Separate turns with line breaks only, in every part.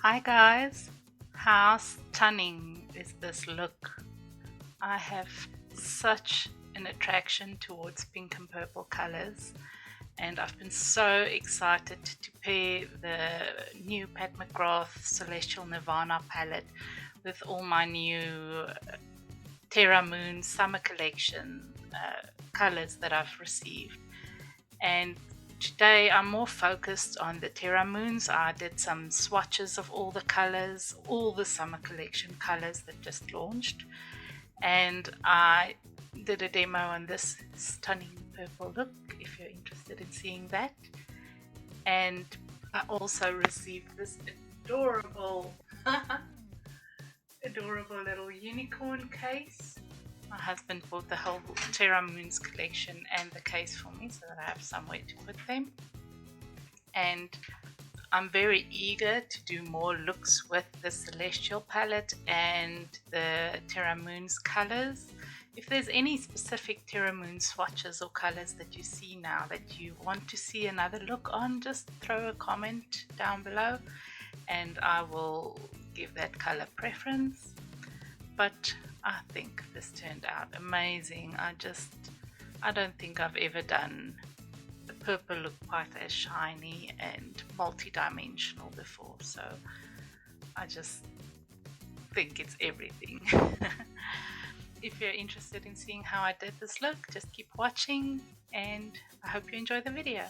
Hi guys, how stunning is this look? I have such an attraction towards pink and purple colors, and I've been so excited to pair the new Pat McGrath Celestial Nirvana palette with all my new Terra Moons summer collection colors that I've received. And today I'm more focused on the Terra Moons. I did some swatches of all the colors, all the summer collection colors that just launched, and I did a demo on this stunning purple look if you're interested in seeing that. And I also received this adorable adorable little unicorn case. My husband bought the whole Terra Moons collection and the case for me so that I have somewhere to put them. And I'm very eager to do more looks with the Celestial palette and the Terra Moons colors. If there's any specific Terra Moon swatches or colors that you see now that you want to see another look on, just throw a comment down below and I will give that color preference. But I think this turned out amazing. I don't think I've ever done the purple look quite as shiny and multi-dimensional before, so I just think it's everything. If you're interested in seeing how I did this look, just keep watching and I hope you enjoy the video.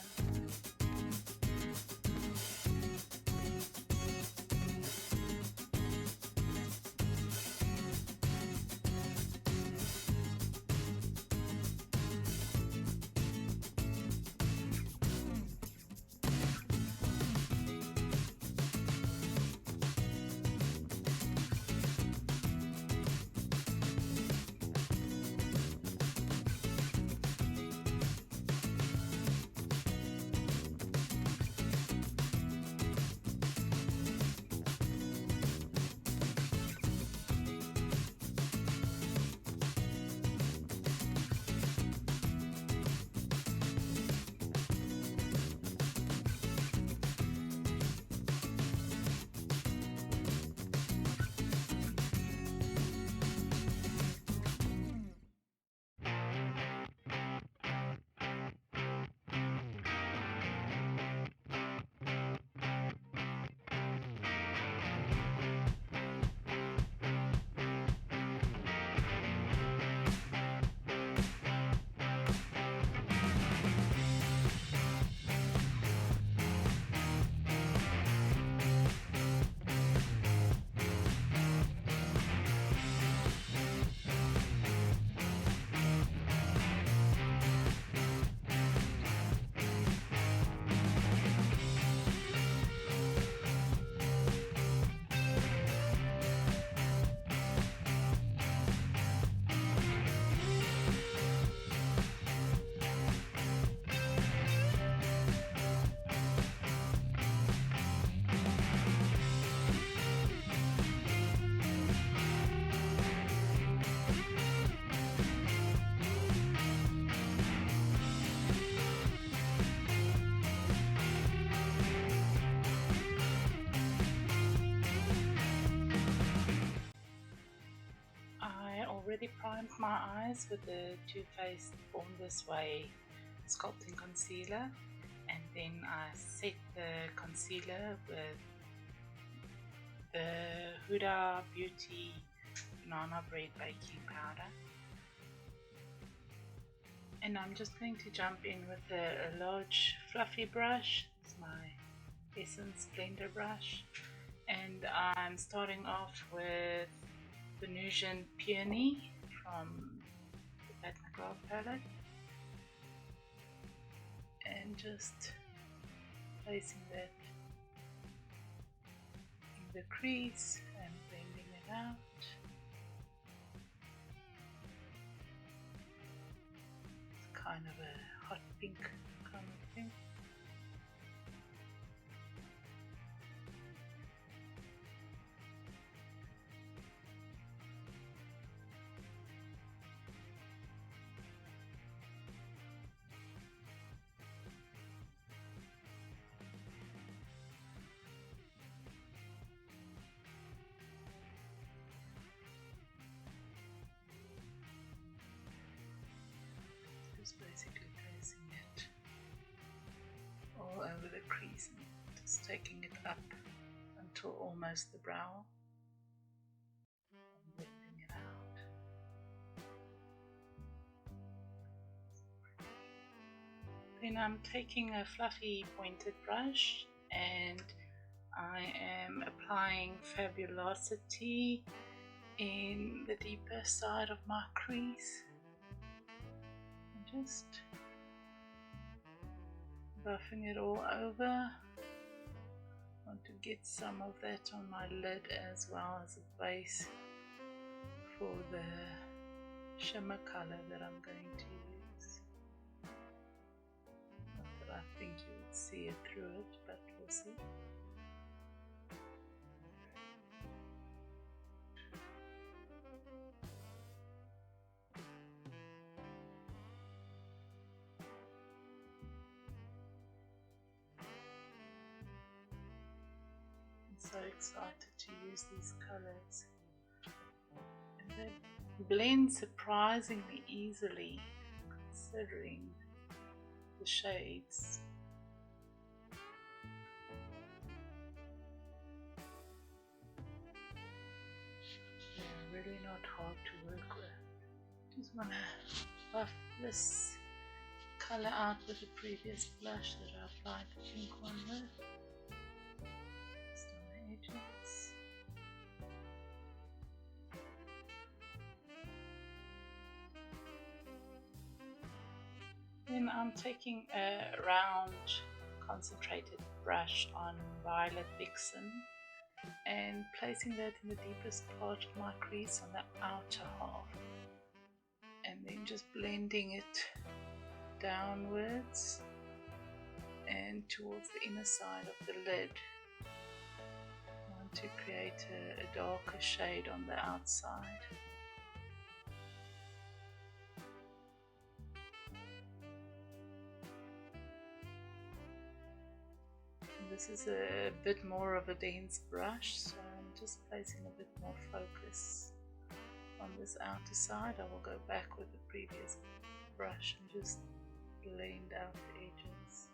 I already primed my eyes with the Too Faced Born This Way sculpting concealer, and then I set the concealer with the Huda Beauty Banana Bread Baking Powder. And I'm just going to jump in with a large fluffy brush. It's my Essence Blender brush, and I'm starting off with Venusian Peony from the Pat McGrath palette, and just placing that in the crease and blending it out. It's kind of a hot pink kind of thing. taking it up until almost the brow and blending it out. Then I'm taking a fluffy pointed brush and I am applying Fabulosity in the deeper side of my crease. And just buffing it all over. I want to get some of that on my lid as well as a base for the shimmer color that I'm going to use. Not that I think you would see it through it, but we'll see. So excited to use these colors, and they blend surprisingly easily considering the shades. They're really not hard to work with. Just want to buff this color out with the previous blush that I applied the pink one with. Edges. Then I'm taking a round concentrated brush on Violet Vixen and placing that in the deepest part of my crease on the outer half, and then just blending it downwards and towards the inner side of the lid. To create a darker shade on the outside. And this is a bit more of a dense brush, so I'm just placing a bit more focus on this outer side. I will go back with the previous brush and just blend out the edges.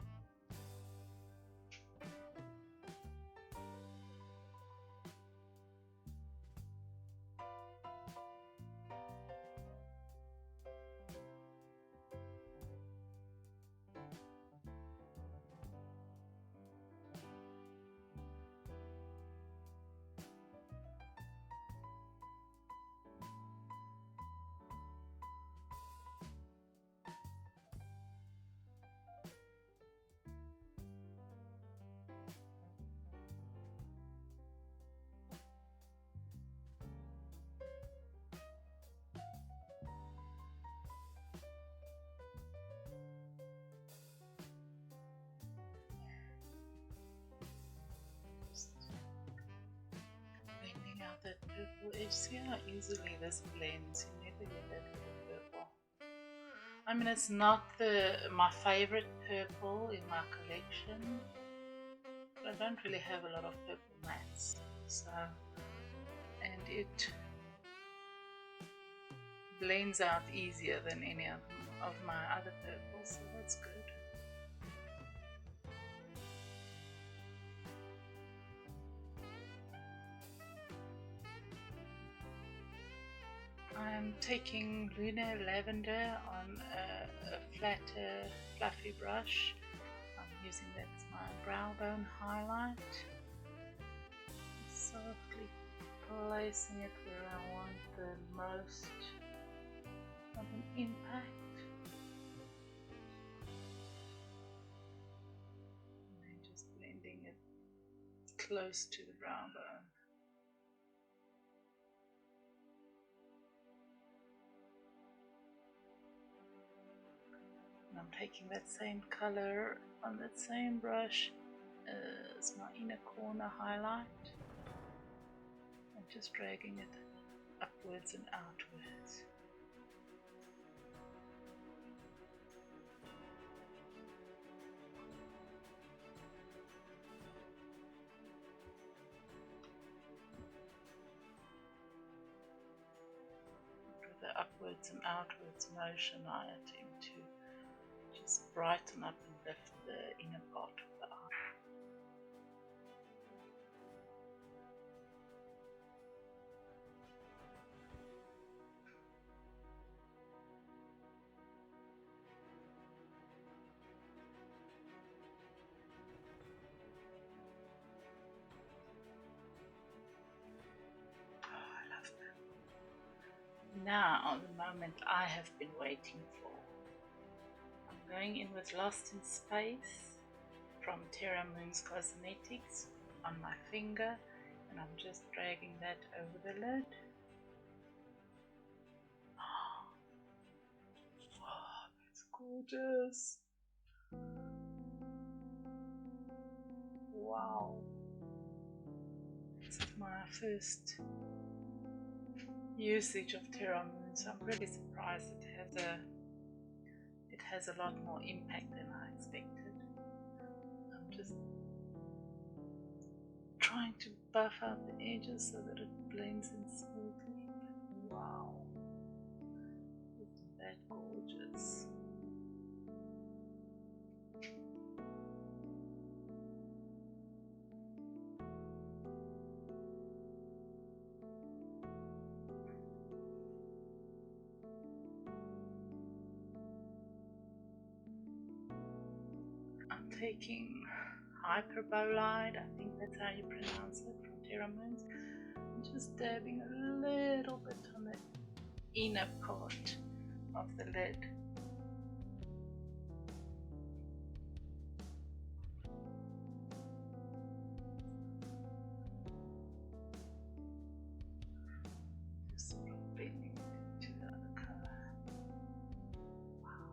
Blending out that purple edge. See how easily this blends. You never get that little purple. I mean, it's not my favorite purple in my collection, but I don't really have a lot of purple mattes, so, and it blends out easier than any of my other purples, so that's good. I'm taking Lunar Lavender on a flatter, fluffy brush. I'm using that as my brow bone highlight. Softly placing it where I want the most of an impact. And then just blending it close to the brow bone. And I'm taking that same color on that same brush as my inner corner highlight and just dragging it upwards and outwards. With the upwards and outwards motion, I attempt to just brighten up and lift the inner part of the eye. now the moment I have been waiting for. I'm going in with Lost in Space from Terra Moons Cosmetics on my finger, and I'm just dragging that over the lid. Oh, that's gorgeous. Wow. This is my first usage of Terra Moons. I'm really surprised it has a lot more impact than I expected. I'm just trying to buff out the edges so that it blends in smoothly. Wow, isn't that gorgeous? I'm taking Hyperbolide, I think that's how you pronounce it, from Terra Moons. I'm just dabbing a little bit on the inner part of the lid. Just sort of blending it into the other color. Wow.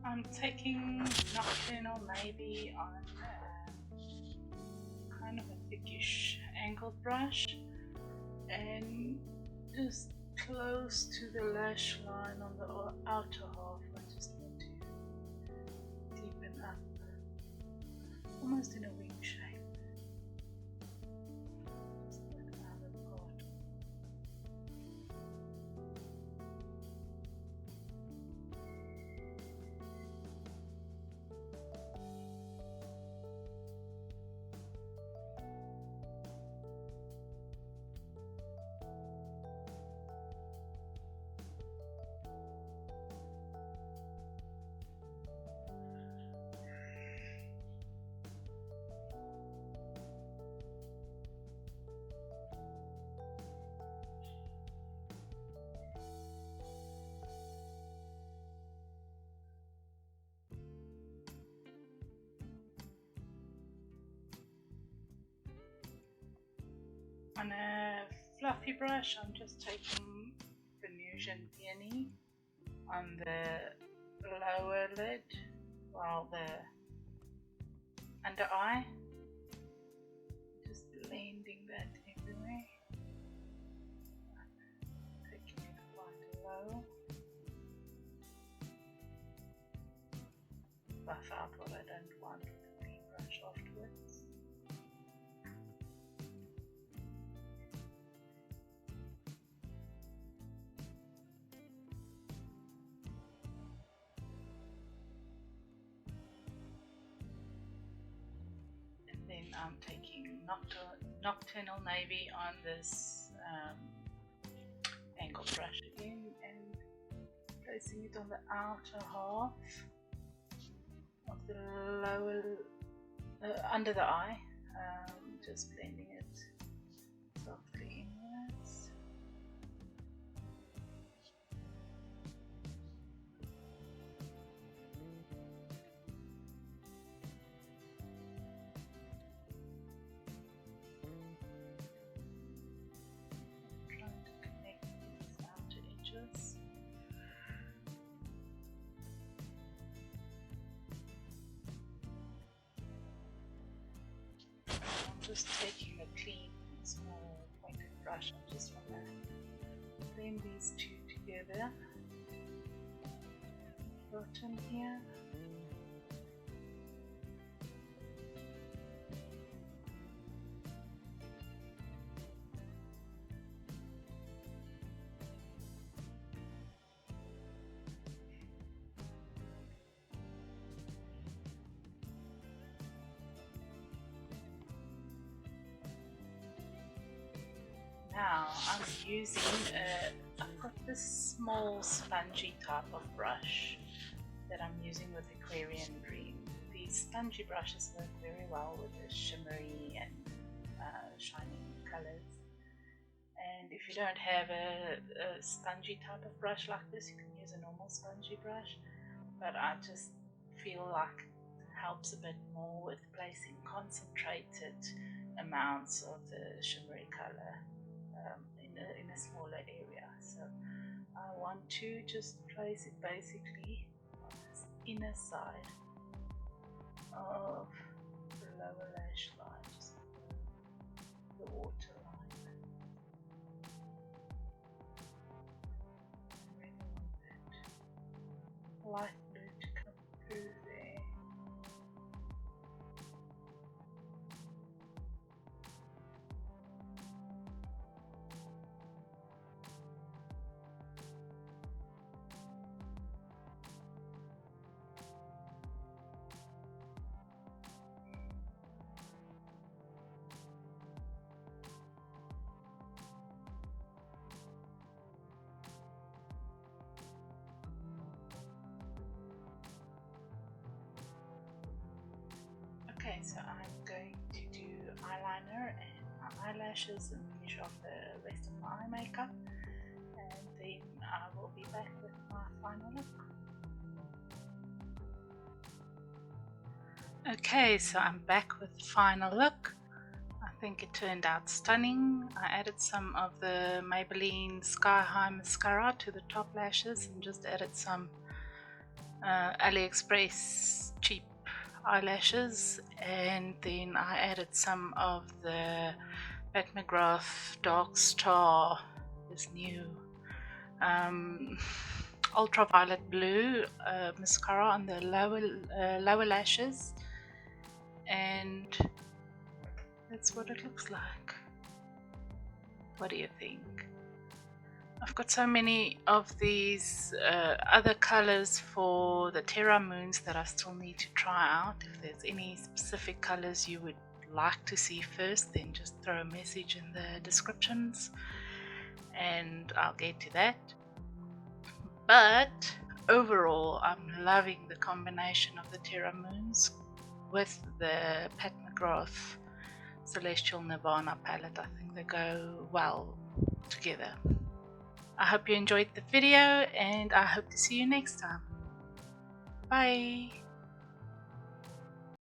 I'm taking Nocturnal Navy on kind of a thickish angled brush, and just close to the lash line on the outer half. I just want to deepen up, almost in a wing shape. Just that outer part. On a fluffy brush, I'm just taking Venusian Peony on the lower lid, well, the under eye, just blending that everywhere, taking it quite low, buff out what I don't want with the clean brush afterwards. Then I'm taking Nocturnal Navy on this angled brush again and placing it on the outer half of the lower, under the eye, just blending it softly inwards. I'm just taking a clean, small pointed brush. I just want to blend these two together. Bottom here. Now I'm using, I've got this small spongy type of brush that I'm using with Aquarian Green. These spongy brushes work very well with the shimmery and shining colors. And if you don't have a spongy type of brush like this, you can use a normal spongy brush, but I just feel like it helps a bit more with placing concentrated amounts of the shimmery color in a smaller area. So I want to just place it basically on this inner side of the lower lash line, just the water line. I really want that light blue to come through there. Okay, so I'm going to do eyeliner and my eyelashes and finish off the rest of my eye makeup, and then I will be back with my final look. Okay, so I'm back with the final look. I think it turned out stunning. I added some of the Maybelline Sky High mascara to the top lashes and just added some AliExpress cheap eyelashes, and then I added some of the McGrath Dark Star, this new ultraviolet blue mascara on the lower lashes, and that's what it looks like. What do you think? I've got so many of these other colors for the Terra Moons that I still need to try out. If there's any specific colors you would like to see first, then just throw a message in the descriptions and I'll get to that. But overall, I'm loving the combination of the Terra Moons with the Pat McGrath Celestial Nirvana palette. I think they go well together. I hope you enjoyed the video and I hope to see you next time. Bye!